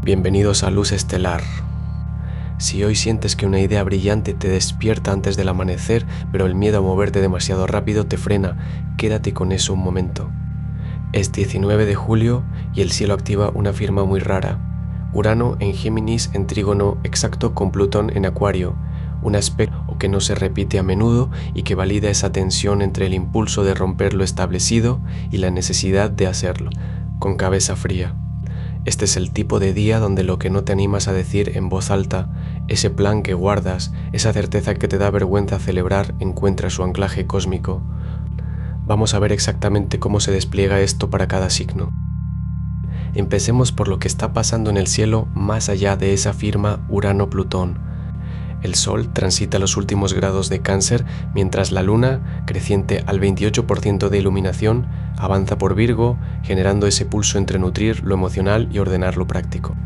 Bienvenidos a Luz Estelar. Si hoy sientes que una idea brillante te despierta antes del amanecer, pero el miedo a moverte demasiado rápido te frena, quédate con eso un momento. Es 19 de julio y el cielo activa una firma muy rara. Urano en Géminis en trígono exacto con Plutón en Acuario, un aspecto que no se repite a menudo y que valida esa tensión entre el impulso de romper lo establecido y la necesidad de hacerlo, con cabeza fría. Este es el tipo de día donde lo que no te animas a decir en voz alta, ese plan que guardas, esa certeza que te da vergüenza celebrar, encuentra su anclaje cósmico. Vamos a ver exactamente cómo se despliega esto para cada signo. Empecemos por lo que está pasando en el cielo más allá de esa firma Urano-Plutón. El Sol transita los últimos grados de Cáncer, mientras la Luna, creciente al 28% de iluminación, avanza por Virgo, generando ese pulso entre nutrir lo emocional y ordenar lo práctico.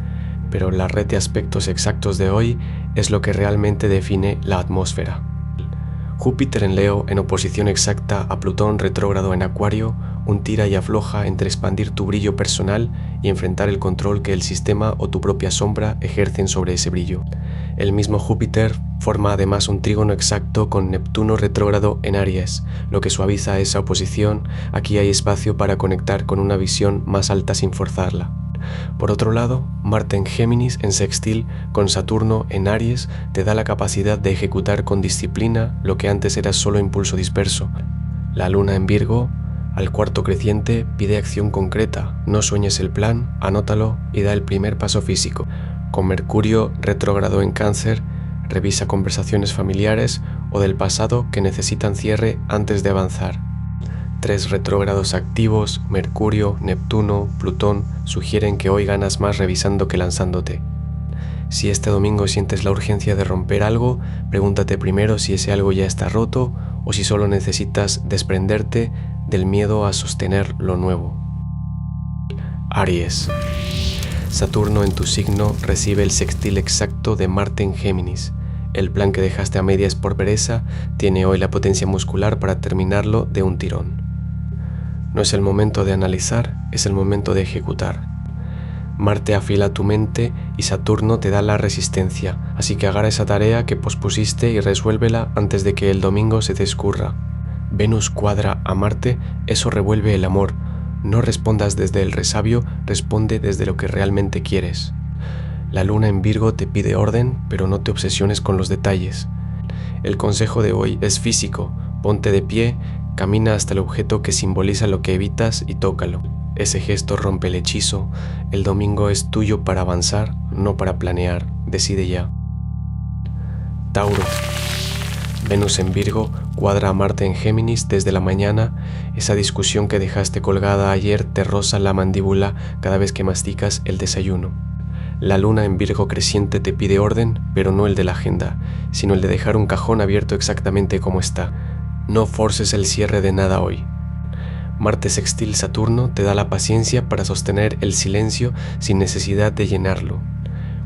Pero la red de aspectos exactos de hoy es lo que realmente define la atmósfera. Júpiter en Leo, en oposición exacta a Plutón retrógrado en Acuario, un tira y afloja entre expandir tu brillo personal y enfrentar el control que el sistema o tu propia sombra ejercen sobre ese brillo. El mismo Júpiter forma además un trígono exacto con Neptuno retrógrado en Aries, lo que suaviza esa oposición. Aquí hay espacio para conectar con una visión más alta sin forzarla. Por otro lado, Marte en Géminis en sextil con Saturno en Aries te da la capacidad de ejecutar con disciplina lo que antes era solo impulso disperso. La Luna en Virgo, al cuarto creciente, pide acción concreta. No sueñes el plan, anótalo y da el primer paso físico. Con Mercurio retrógrado en Cáncer, revisa conversaciones familiares o del pasado que necesitan cierre antes de avanzar. 3 retrógrados activos, Mercurio, Neptuno, Plutón, sugieren que hoy ganas más revisando que lanzándote. Si este domingo sientes la urgencia de romper algo, pregúntate primero si ese algo ya está roto o si solo necesitas desprenderte del miedo a sostener lo nuevo. Aries. Saturno en tu signo recibe el sextil exacto de Marte en Géminis. El plan que dejaste a medias por pereza tiene hoy la potencia muscular para terminarlo de un tirón. No es el momento de analizar, es el momento de ejecutar. Marte afila tu mente y Saturno te da la resistencia, así que agarra esa tarea que pospusiste y resuélvela antes de que el domingo se te escurra. Venus cuadra a Marte, eso revuelve el amor. No respondas desde el resabio, responde desde lo que realmente quieres. La Luna en Virgo te pide orden, pero no te obsesiones con los detalles. El consejo de hoy es físico, ponte de pie, camina hasta el objeto que simboliza lo que evitas y tócalo. Ese gesto rompe el hechizo. El domingo es tuyo para avanzar, no para planear. Decide ya. Tauro. Venus en Virgo cuadra a Marte en Géminis desde la mañana. Esa discusión que dejaste colgada ayer te roza la mandíbula cada vez que masticas el desayuno. La Luna en Virgo creciente te pide orden, pero no el de la agenda, sino el de dejar un cajón abierto exactamente como está. No forces el cierre de nada hoy. Marte sextil Saturno te da la paciencia para sostener el silencio sin necesidad de llenarlo.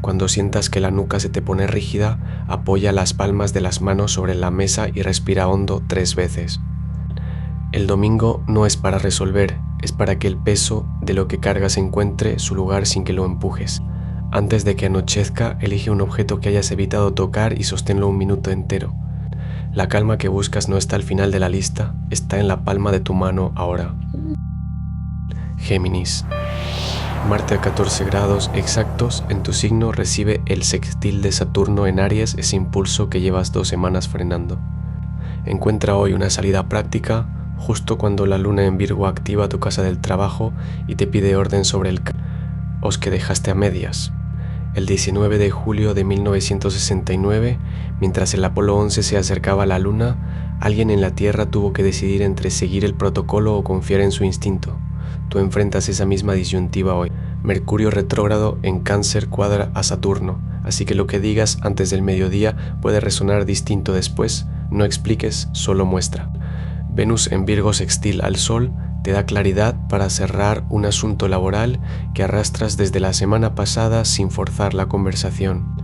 Cuando sientas que la nuca se te pone rígida, apoya las palmas de las manos sobre la mesa y respira hondo 3 veces. El domingo no es para resolver, es para que el peso de lo que cargas encuentre su lugar sin que lo empujes. Antes de que anochezca, elige un objeto que hayas evitado tocar y sosténlo un minuto entero. La calma que buscas no está al final de la lista, está en la palma de tu mano ahora. Géminis. Marte a 14 grados exactos en tu signo recibe el sextil de Saturno en Aries, ese impulso que llevas 2 semanas frenando. Encuentra hoy una salida práctica, justo cuando la Luna en Virgo activa tu casa del trabajo y te pide orden sobre el caos que dejaste a medias. El 19 de julio de 1969, mientras el Apolo 11 se acercaba a la Luna, alguien en la Tierra tuvo que decidir entre seguir el protocolo o confiar en su instinto. Tú enfrentas esa misma disyuntiva hoy. Mercurio retrógrado en Cáncer cuadra a Saturno, así que lo que digas antes del mediodía puede resonar distinto después. No expliques, solo muestra. Venus en Virgo sextil al Sol te da claridad para cerrar un asunto laboral que arrastras desde la semana pasada sin forzar la conversación.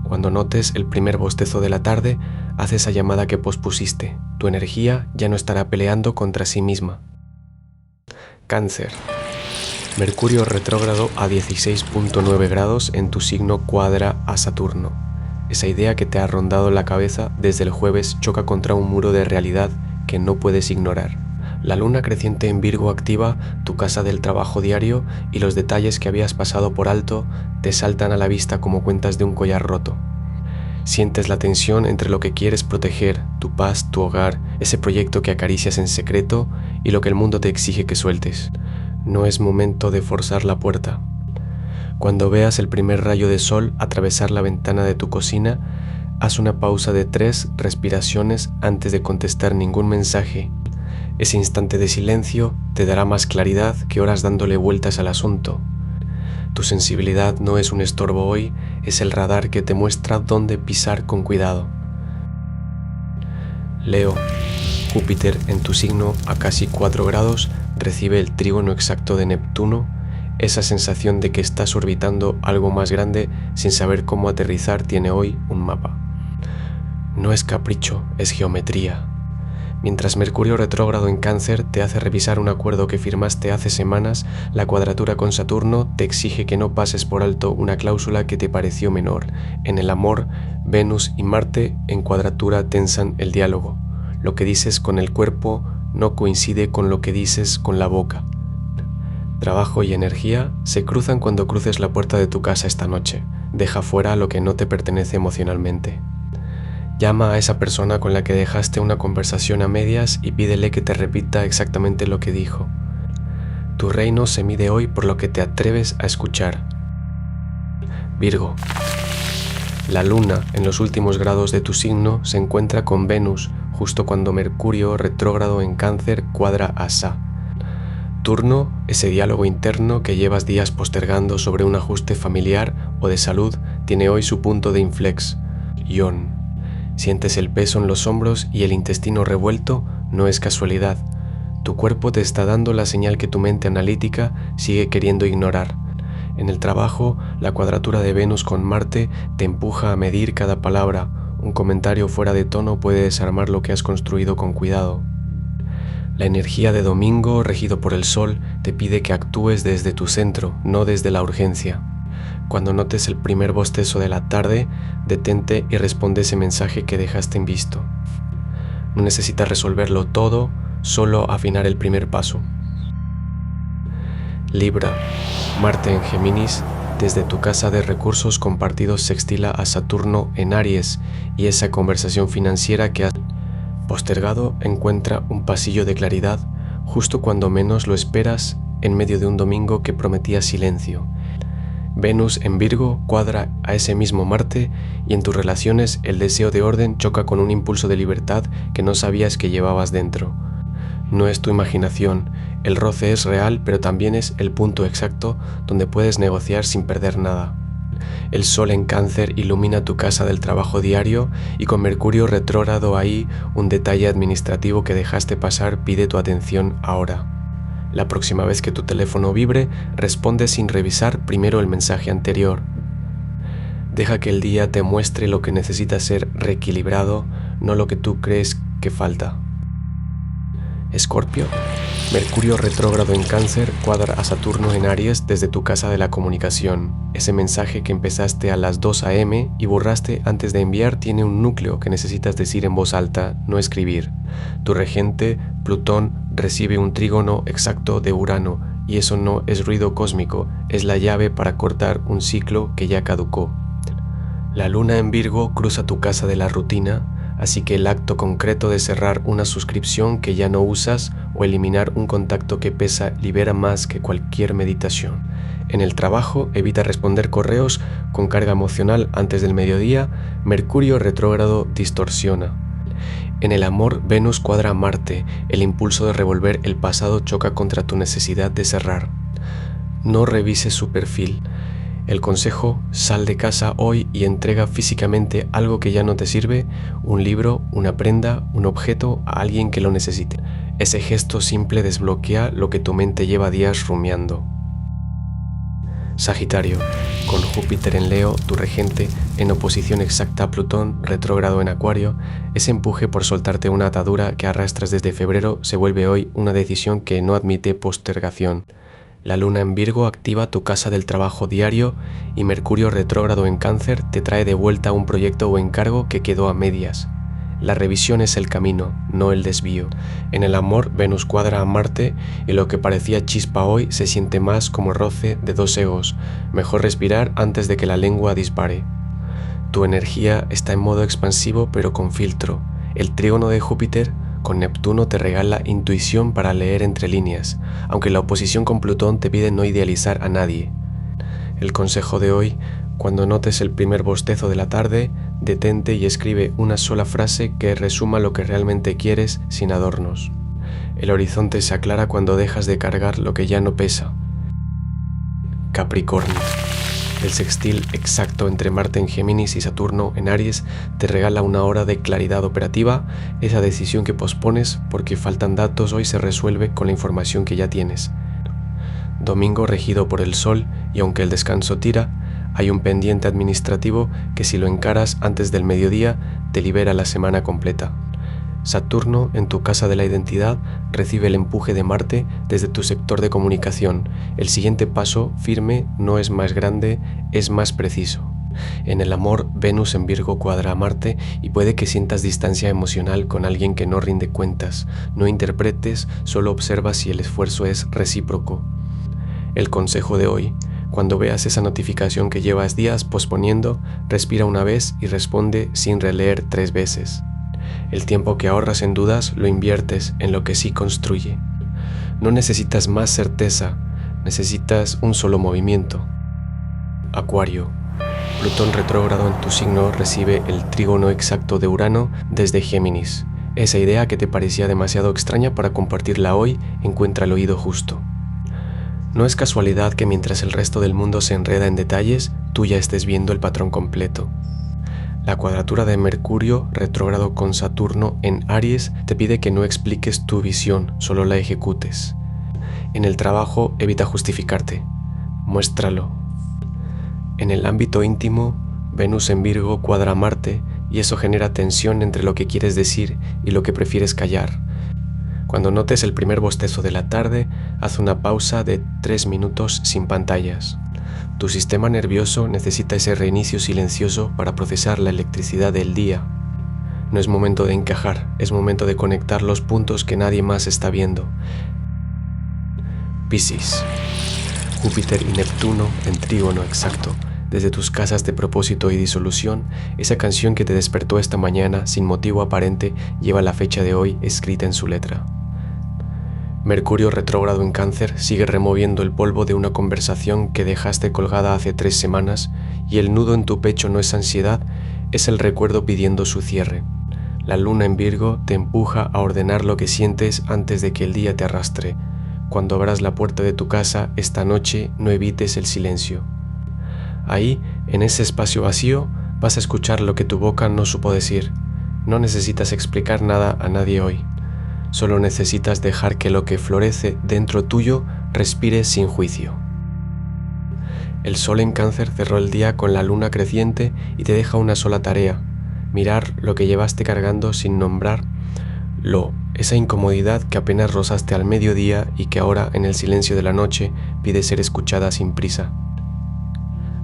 Cuando notes el primer bostezo de la tarde, haz esa llamada que pospusiste. Tu energía ya no estará peleando contra sí misma. Cáncer. Mercurio retrógrado a 16.9 grados en tu signo cuadra a Saturno. Esa idea que te ha rondado la cabeza desde el jueves choca contra un muro de realidad que no puedes ignorar. La luna creciente en Virgo activa tu casa del trabajo diario y los detalles que habías pasado por alto te saltan a la vista como cuentas de un collar roto. Sientes la tensión entre lo que quieres proteger, tu paz, tu hogar, ese proyecto que acaricias en secreto y lo que el mundo te exige que sueltes. No es momento de forzar la puerta. Cuando veas el primer rayo de sol atravesar la ventana de tu cocina, haz una pausa de 3 respiraciones antes de contestar ningún mensaje. Ese instante de silencio te dará más claridad que horas dándole vueltas al asunto. Tu sensibilidad no es un estorbo hoy, es el radar que te muestra dónde pisar con cuidado. Leo, Júpiter en tu signo a casi 4 grados recibe el trígono exacto de Neptuno, esa sensación de que estás orbitando algo más grande sin saber cómo aterrizar tiene hoy un mapa. No es capricho, es geometría. Mientras Mercurio retrógrado en Cáncer te hace revisar un acuerdo que firmaste hace semanas, la cuadratura con Saturno te exige que no pases por alto una cláusula que te pareció menor. En el amor, Venus y Marte en cuadratura tensan el diálogo. Lo que dices con el cuerpo no coincide con lo que dices con la boca. Trabajo y energía se cruzan cuando cruces la puerta de tu casa esta noche. Deja fuera lo que no te pertenece emocionalmente. Llama a esa persona con la que dejaste una conversación a medias y pídele que te repita exactamente lo que dijo. Tu reino se mide hoy por lo que te atreves a escuchar. Virgo. La luna en los últimos grados de tu signo se encuentra con Venus justo cuando Mercurio retrógrado en Cáncer cuadra a Sa. Turno, ese diálogo interno que llevas días postergando sobre un ajuste familiar o de salud, tiene hoy su punto de inflex. Ion. Sientes el peso en los hombros y el intestino revuelto, no es casualidad. Tu cuerpo te está dando la señal que tu mente analítica sigue queriendo ignorar. En el trabajo, la cuadratura de Venus con Marte te empuja a medir cada palabra. Un comentario fuera de tono puede desarmar lo que has construido con cuidado. La energía de domingo, regido por el sol, te pide que actúes desde tu centro, no desde la urgencia. Cuando notes el primer bostezo de la tarde, detente y responde ese mensaje que dejaste en visto. No necesitas resolverlo todo, solo afinar el primer paso. Libra, Marte en Géminis, desde tu casa de recursos compartidos sextila a Saturno en Aries y esa conversación financiera que has postergado encuentra un pasillo de claridad justo cuando menos lo esperas en medio de un domingo que prometía silencio. Venus en Virgo cuadra a ese mismo Marte y en tus relaciones el deseo de orden choca con un impulso de libertad que no sabías que llevabas dentro. No es tu imaginación, el roce es real pero también es el punto exacto donde puedes negociar sin perder nada. El sol en Cáncer ilumina tu casa del trabajo diario y con Mercurio retrógrado ahí un detalle administrativo que dejaste pasar pide tu atención ahora. La próxima vez que tu teléfono vibre, responde sin revisar primero el mensaje anterior. Deja que el día te muestre lo que necesita ser reequilibrado, no lo que tú crees que falta. Escorpio, Mercurio retrógrado en Cáncer cuadra a Saturno en Aries desde tu casa de la comunicación. Ese mensaje que empezaste a las 2 a.m. y borraste antes de enviar tiene un núcleo que necesitas decir en voz alta, no escribir. Tu regente, Plutón, recibe un trígono exacto de Urano y eso no es ruido cósmico, es la llave para cortar un ciclo que ya caducó. La luna en Virgo cruza tu casa de la rutina, así que el acto concreto de cerrar una suscripción que ya no usas o eliminar un contacto que pesa libera más que cualquier meditación. En el trabajo, evita responder correos con carga emocional antes del mediodía, Mercurio retrógrado distorsiona. En el amor, Venus cuadra a Marte, el impulso de revolver el pasado choca contra tu necesidad de cerrar. No revises su perfil. El consejo, sal de casa hoy y entrega físicamente algo que ya no te sirve, un libro, una prenda, un objeto a alguien que lo necesite. Ese gesto simple desbloquea lo que tu mente lleva días rumiando. Sagitario, con Júpiter en Leo, tu regente, en oposición exacta a Plutón, retrógrado en Acuario, ese empuje por soltarte una atadura que arrastras desde febrero se vuelve hoy una decisión que no admite postergación. La luna en Virgo activa tu casa del trabajo diario y Mercurio retrógrado en Cáncer te trae de vuelta un proyecto o encargo que quedó a medias. La revisión es el camino, no el desvío. En el amor, Venus cuadra a Marte y lo que parecía chispa hoy se siente más como roce de dos egos. Mejor respirar antes de que la lengua dispare. Tu energía está en modo expansivo pero con filtro. El trígono de Júpiter con Neptuno te regala intuición para leer entre líneas, aunque la oposición con Plutón te pide no idealizar a nadie. El consejo de hoy: cuando notes el primer bostezo de la tarde, detente y escribe una sola frase que resuma lo que realmente quieres sin adornos. El horizonte se aclara cuando dejas de cargar lo que ya no pesa. Capricornio. El sextil exacto entre Marte en Géminis y Saturno en Aries te regala una hora de claridad operativa. Esa decisión que pospones porque faltan datos hoy se resuelve con la información que ya tienes. Domingo regido por el Sol, y aunque el descanso tira, hay un pendiente administrativo que si lo encaras antes del mediodía te libera la semana completa. Saturno, en tu casa de la identidad, recibe el empuje de Marte desde tu sector de comunicación. El siguiente paso, firme, no es más grande, es más preciso. En el amor, Venus en Virgo cuadra a Marte y puede que sientas distancia emocional con alguien que no rinde cuentas. No interpretes, solo observa si el esfuerzo es recíproco. El consejo de hoy: cuando veas esa notificación que llevas días posponiendo, respira una vez y responde sin releer 3 veces. El tiempo que ahorras en dudas lo inviertes en lo que sí construye. No necesitas más certeza, necesitas un solo movimiento. Acuario. Plutón retrógrado en tu signo recibe el trígono exacto de Urano desde Géminis. Esa idea que te parecía demasiado extraña para compartirla hoy encuentra el oído justo. No es casualidad que mientras el resto del mundo se enreda en detalles, tú ya estés viendo el patrón completo. La cuadratura de Mercurio retrógrado con Saturno en Aries te pide que no expliques tu visión, solo la ejecutes. En el trabajo, evita justificarte, muéstralo. En el ámbito íntimo, Venus en Virgo cuadra a Marte y eso genera tensión entre lo que quieres decir y lo que prefieres callar. Cuando notes el primer bostezo de la tarde, haz una pausa de 3 minutos sin pantallas. Tu sistema nervioso necesita ese reinicio silencioso para procesar la electricidad del día. No es momento de encajar, es momento de conectar los puntos que nadie más está viendo. Piscis. Júpiter y Neptuno en trígono exacto. Desde tus casas de propósito y disolución, esa canción que te despertó esta mañana sin motivo aparente lleva la fecha de hoy escrita en su letra. Mercurio retrógrado en Cáncer sigue removiendo el polvo de una conversación que dejaste colgada hace 3 semanas y el nudo en tu pecho no es ansiedad, es el recuerdo pidiendo su cierre. La luna en Virgo te empuja a ordenar lo que sientes antes de que el día te arrastre. Cuando abras la puerta de tu casa esta noche, no evites el silencio. Ahí, en ese espacio vacío, vas a escuchar lo que tu boca no supo decir. No necesitas explicar nada a nadie hoy. Solo necesitas dejar que lo que florece dentro tuyo respire sin juicio. El Sol en Cáncer cerró el día con la luna creciente y te deja una sola tarea: mirar lo que llevaste cargando sin nombrarlo, esa incomodidad que apenas rozaste al mediodía y que ahora, en el silencio de la noche, pide ser escuchada sin prisa.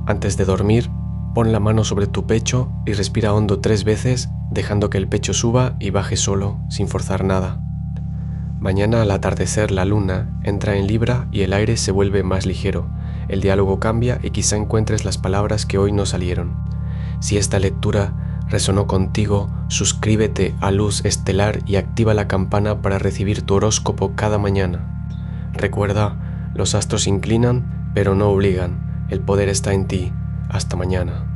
Antes de dormir, pon la mano sobre tu pecho y respira hondo 3 veces, dejando que el pecho suba y baje solo, sin forzar nada. Mañana al atardecer la luna entra en Libra y el aire se vuelve más ligero. El diálogo cambia y quizá encuentres las palabras que hoy no salieron. Si esta lectura resonó contigo, suscríbete a Luz Estelar y activa la campana para recibir tu horóscopo cada mañana. Recuerda, los astros inclinan, pero no obligan. El poder está en ti. Hasta mañana.